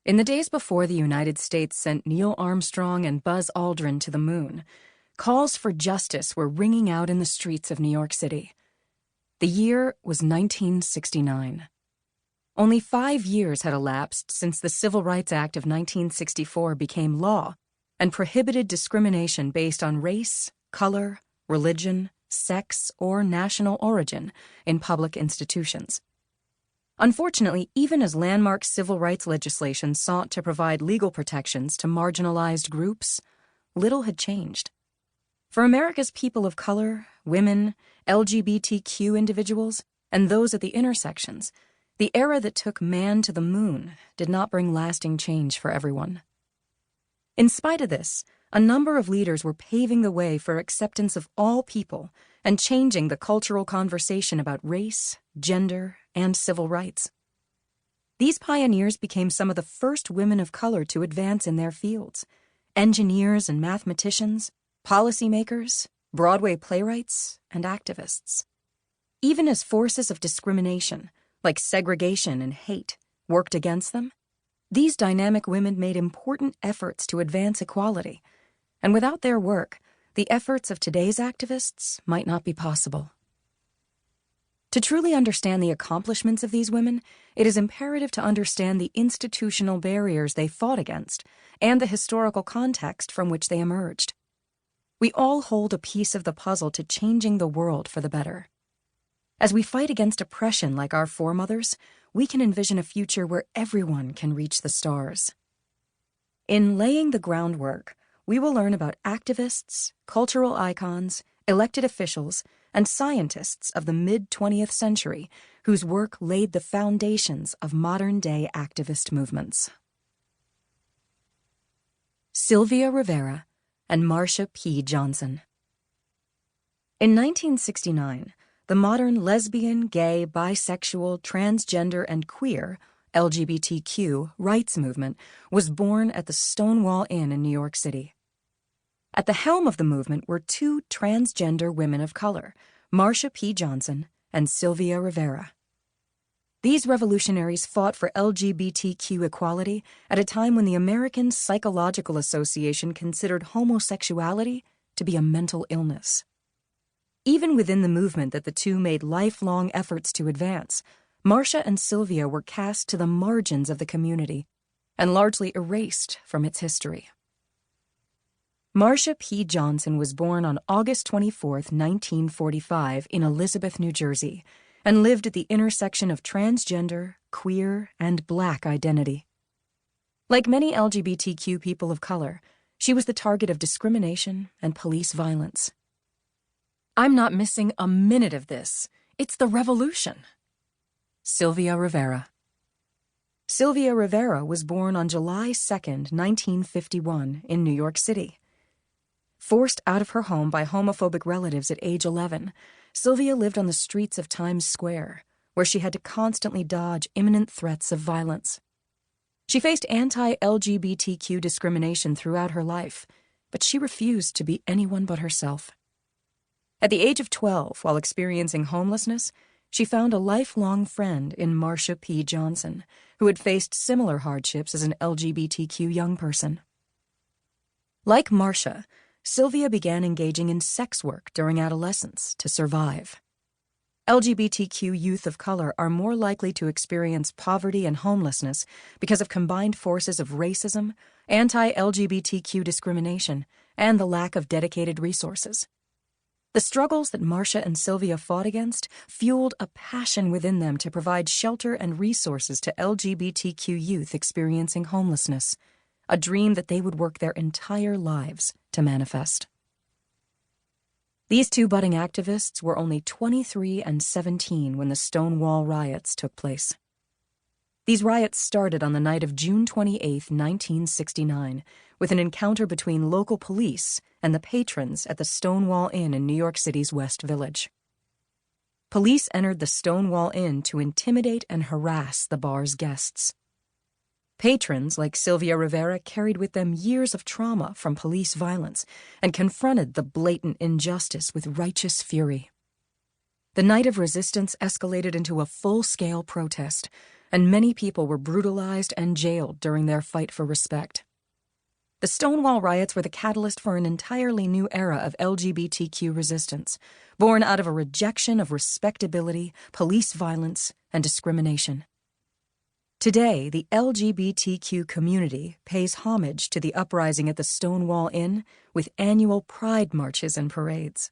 In the days before the United States sent Neil Armstrong and Buzz Aldrin to the moon, calls for justice were ringing out in the streets of New York City. The year was 1969. Only 5 years had elapsed since the Civil Rights Act of 1964 became law and prohibited discrimination based on race, color, religion, sex, or national origin in public institutions. Unfortunately, even as landmark civil rights legislation sought to provide legal protections to marginalized groups, little had changed. For America's people of color, women, LGBTQ individuals, and those at the intersections, the era that took man to the moon did not bring lasting change for everyone. In spite of this, a number of leaders were paving the way for acceptance of all people and changing the cultural conversation about race, gender, and civil rights. These pioneers became some of the first women of color to advance in their fields: engineers and mathematicians, policymakers, Broadway playwrights, and activists. Even as forces of discrimination, like segregation and hate, worked against them, these dynamic women made important efforts to advance equality, and without their work, the efforts of today's activists might not be possible. To truly understand the accomplishments of these women, it is imperative to understand the institutional barriers they fought against and the historical context from which they emerged. We all hold a piece of the puzzle to changing the world for the better. As we fight against oppression like our foremothers, we can envision a future where everyone can reach the stars. In Laying the Groundwork, we will learn about activists, cultural icons, elected officials, and scientists of the mid-20th century whose work laid the foundations of modern-day activist movements. Sylvia Rivera and Marsha P. Johnson. In 1969, the modern lesbian, gay, bisexual, transgender, and queer LGBTQ rights movement was born at the Stonewall Inn in New York City. At the helm of the movement were two transgender women of color, Marsha P. Johnson and Sylvia Rivera. These revolutionaries fought for LGBTQ equality at a time when the American Psychological Association considered homosexuality to be a mental illness. Even within the movement that the two made lifelong efforts to advance, Marsha and Sylvia were cast to the margins of the community and largely erased from its history. Marsha P. Johnson was born on August 24, 1945, in Elizabeth, New Jersey, and lived at the intersection of transgender, queer, and Black identity. Like many LGBTQ people of color, she was the target of discrimination and police violence. "I'm not missing a minute of this. It's the revolution." Sylvia Rivera. Sylvia Rivera was born on July 2, 1951, in New York City. Forced out of her home by homophobic relatives at age 11, Sylvia lived on the streets of Times Square, where she had to constantly dodge imminent threats of violence. She faced anti-LGBTQ discrimination throughout her life, but she refused to be anyone but herself. At the age of 12, while experiencing homelessness, she found a lifelong friend in Marsha P. Johnson, who had faced similar hardships as an LGBTQ young person. Like Marsha, Sylvia began engaging in sex work during adolescence to survive. LGBTQ youth of color are more likely to experience poverty and homelessness because of combined forces of racism, anti-LGBTQ discrimination, and the lack of dedicated resources. The struggles that Marsha and Sylvia fought against fueled a passion within them to provide shelter and resources to LGBTQ youth experiencing homelessness, a dream that they would work their entire lives to manifest. These two budding activists were only 23 and 17 when the Stonewall riots took place. These riots started on the night of June 28, 1969, with an encounter between local police and the patrons at the Stonewall Inn in New York City's West Village. Police entered the Stonewall Inn to intimidate and harass the bar's guests. Patrons like Sylvia Rivera carried with them years of trauma from police violence and confronted the blatant injustice with righteous fury. The night of resistance escalated into a full-scale protest, and many people were brutalized and jailed during their fight for respect. The Stonewall riots were the catalyst for an entirely new era of LGBTQ resistance, born out of a rejection of respectability, police violence, and discrimination. Today, the LGBTQ community pays homage to the uprising at the Stonewall Inn with annual pride marches and parades.